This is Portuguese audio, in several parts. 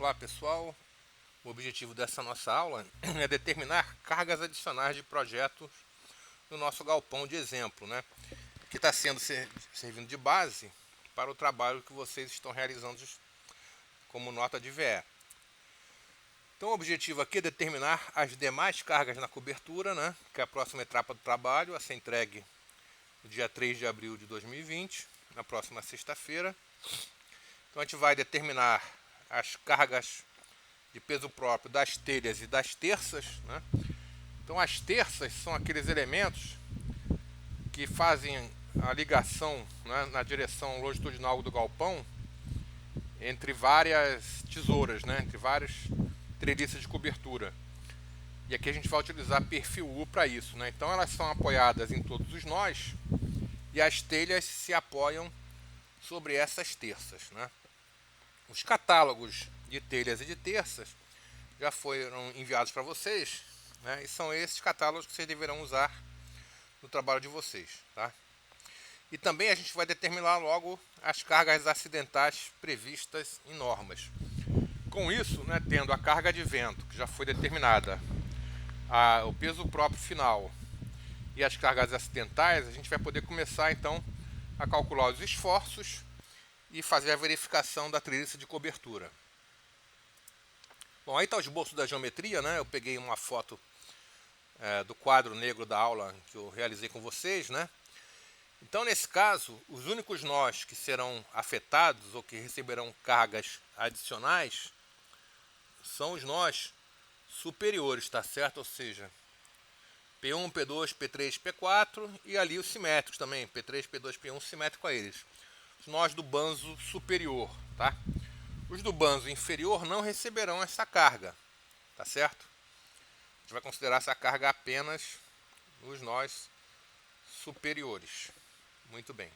Olá pessoal, o objetivo dessa nossa aula é determinar cargas adicionais de projetos no nosso galpão de exemplo, né? Que está servindo de base para o trabalho que vocês estão realizando como nota de VE. Então o objetivo aqui é determinar as demais cargas na cobertura, né? Que é a próxima etapa do trabalho, a ser entregue no dia 3 de abril de 2020, na próxima sexta-feira. Então a gente vai determinar as cargas de peso próprio das telhas e das terças, né? Então as terças são aqueles elementos que fazem a ligação, né, na direção longitudinal do galpão entre várias tesouras, né, entre várias treliças de cobertura. E aqui a gente vai utilizar perfil U para isso, né? Então elas são apoiadas em todos os nós e as telhas se apoiam sobre essas terças, né? Os catálogos de telhas e de terças já foram enviados para vocês, né? E são esses catálogos que vocês deverão usar no trabalho de vocês, tá? E também a gente vai determinar logo as cargas acidentais previstas em normas. Com isso, né, tendo a carga de vento, que já foi determinada, o peso próprio final e as cargas acidentais, a gente vai poder começar então a calcular os esforços e fazer a verificação da treliça de cobertura. Bom, aí está o esboço da geometria, né? Eu peguei uma foto do quadro negro da aula que eu realizei com vocês, né? Então, nesse caso, os únicos nós que serão afetados ou que receberão cargas adicionais são os nós superiores, tá certo? Ou seja, P1, P2, P3, P4 e ali os simétricos também, P3, P2, P1 simétrico a eles. Os nós do banzo superior, tá? Os do banzo inferior não receberão essa carga, tá certo? A gente vai considerar essa carga apenas nos nós superiores. Muito bem.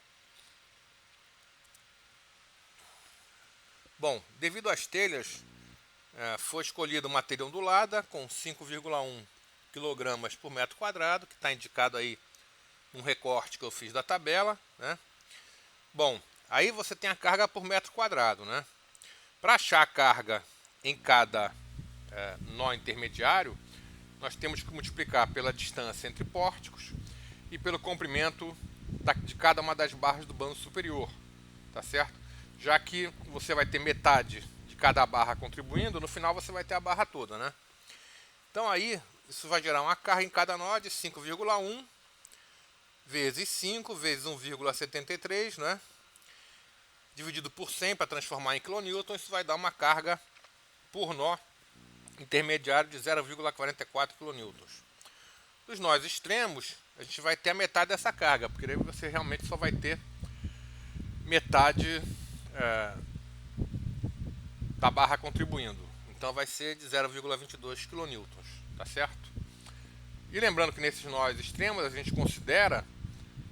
Bom, devido às telhas, foi escolhida uma telha ondulada com 5,1 kg por metro quadrado, que está indicado aí no recorte que eu fiz da tabela, né? Bom, aí você tem a carga por metro quadrado, né? Para achar a carga em cada nó intermediário, nós temos que multiplicar pela distância entre pórticos e pelo comprimento de cada uma das barras do banzo superior, tá certo? Já que você vai ter metade de cada barra contribuindo, no final você vai ter a barra toda, né? Então aí, isso vai gerar uma carga em cada nó de 5,1 vezes 5 vezes 1,73, né? Dividido por 100 para transformar em quilonewton, isso vai dar uma carga por nó intermediário de 0,44 kN. Dos nós extremos, a gente vai ter a metade dessa carga, porque daí você realmente só vai ter metade da barra contribuindo. Então vai ser de 0,22 kN, tá certo? E lembrando que nesses nós extremos a gente considera,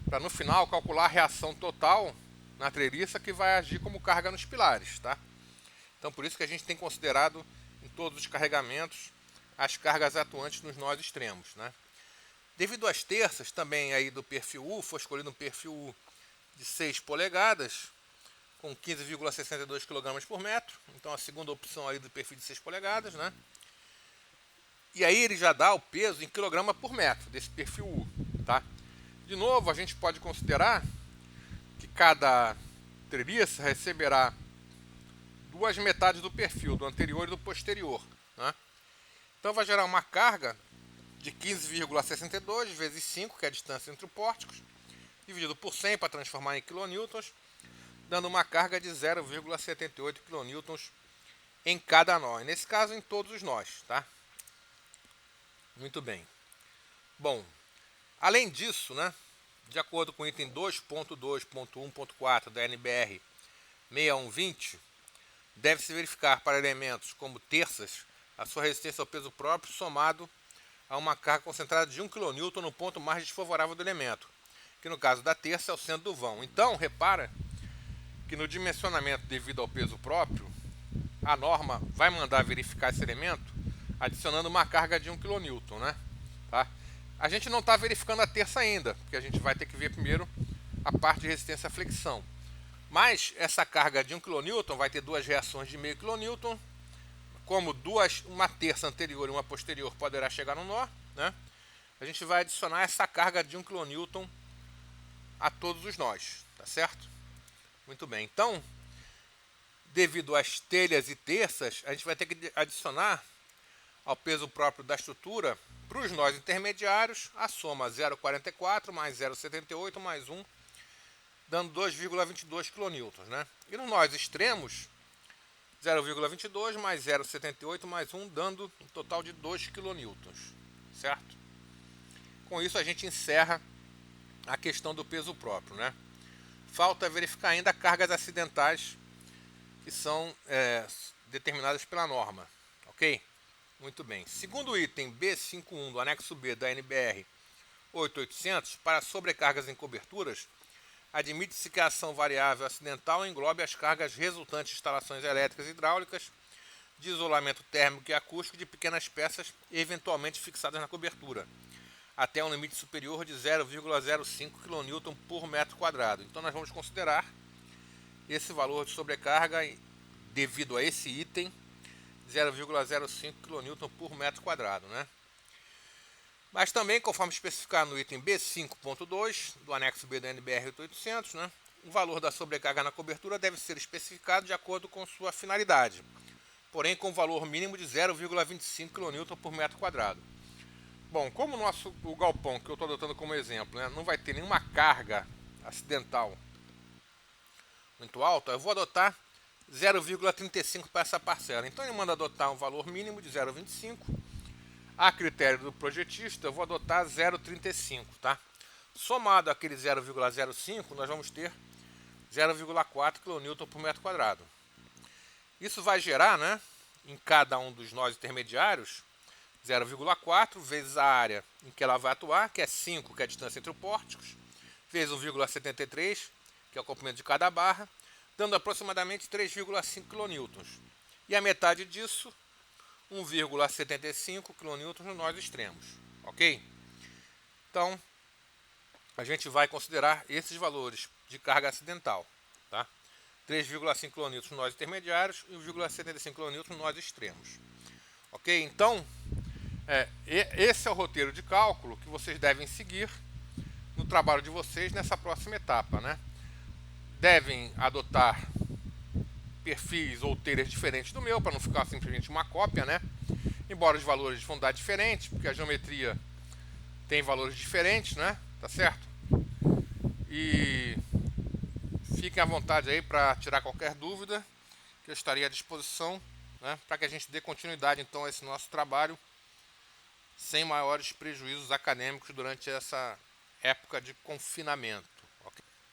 para no final calcular a reação total na treliça que vai agir como carga nos pilares, tá? Então por isso que a gente tem considerado em todos os carregamentos as cargas atuantes nos nós extremos, né? Devido às terças, também aí do perfil U, foi escolhido um perfil U de 6 polegadas, com 15,62 kg por metro. Então a segunda opção aí do perfil de 6 polegadas, né? E aí ele já dá o peso em quilograma por metro desse perfil U, tá? De novo, a gente pode considerar que cada treliça receberá duas metades do perfil, do anterior e do posterior, né? Então vai gerar uma carga de 15,62 vezes 5, que é a distância entre os pórticos, dividido por 100 para transformar em quilonewtons, dando uma carga de 0,78 kN em cada nó. E nesse caso, em todos os nós, tá? Muito bem. Bom, além disso, né, de acordo com o item 2.2.1.4 da NBR 6120, deve-se verificar para elementos como terças a sua resistência ao peso próprio somado a uma carga concentrada de 1 kN no ponto mais desfavorável do elemento, que no caso da terça é o centro do vão. Então, repara que no dimensionamento devido ao peso próprio, a norma vai mandar verificar esse elemento adicionando uma carga de 1 kN, né? Tá? A gente não está verificando a terça ainda, porque a gente vai ter que ver primeiro a parte de resistência à flexão. Mas essa carga de 1 kN vai ter duas reações de meio kN, como uma terça anterior e uma posterior poderá chegar no nó, né? A gente vai adicionar essa carga de 1 kN a todos os nós, tá certo? Muito bem, então, devido às telhas e terças, a gente vai ter que adicionar ao peso próprio da estrutura, para os nós intermediários, a soma 0,44 mais 0,78 mais 1, dando 2,22 kN, né? E nos nós extremos, 0,22 mais 0,78 mais 1, dando um total de 2 kN, certo? Com isso a gente encerra a questão do peso próprio, né? Falta verificar ainda cargas acidentais que são determinadas pela norma, ok? Muito bem. Segundo o item B51 do anexo B da NBR 8800, para sobrecargas em coberturas, admite-se que a ação variável acidental englobe as cargas resultantes de instalações elétricas e hidráulicas, de isolamento térmico e acústico de pequenas peças eventualmente fixadas na cobertura, até um limite superior de 0,05 kN por metro quadrado. Então nós vamos considerar esse valor de sobrecarga devido a esse item 0,05 kN por metro quadrado, né? Mas também, conforme especificado no item B5.2 do anexo B da NBR 8800, né, o valor da sobrecarga na cobertura deve ser especificado de acordo com sua finalidade, porém com valor mínimo de 0,25 kN por metro quadrado. Bom, como o galpão que eu estou adotando como exemplo, né, não vai ter nenhuma carga acidental muito alta, eu vou adotar 0,35 para essa parcela. Então ele manda adotar um valor mínimo de 0,25. A critério do projetista, eu vou adotar 0,35, tá? Somado àquele 0,05, nós vamos ter 0,4 kN por metro quadrado. Isso vai gerar, né, em cada um dos nós intermediários, 0,4 vezes a área em que ela vai atuar, que é 5, que é a distância entre os pórticos, vezes 1,73, que é o comprimento de cada barra, dando aproximadamente 3,5 kN. E a metade disso, 1,75 kN nos nós extremos, ok? Então, a gente vai considerar esses valores de carga acidental, tá? 3,5 kN nos nós intermediários e 1,75 kN nos nós extremos, ok? Então, esse é o roteiro de cálculo que vocês devem seguir no trabalho de vocês nessa próxima etapa, né? Devem adotar perfis ou telhas diferentes do meu, para não ficar simplesmente uma cópia, né? Embora os valores vão dar diferentes, porque a geometria tem valores diferentes, né? Tá certo? E fiquem à vontade aí para tirar qualquer dúvida, que eu estaria à disposição, né? Para que a gente dê continuidade então a esse nosso trabalho sem maiores prejuízos acadêmicos durante essa época de confinamento.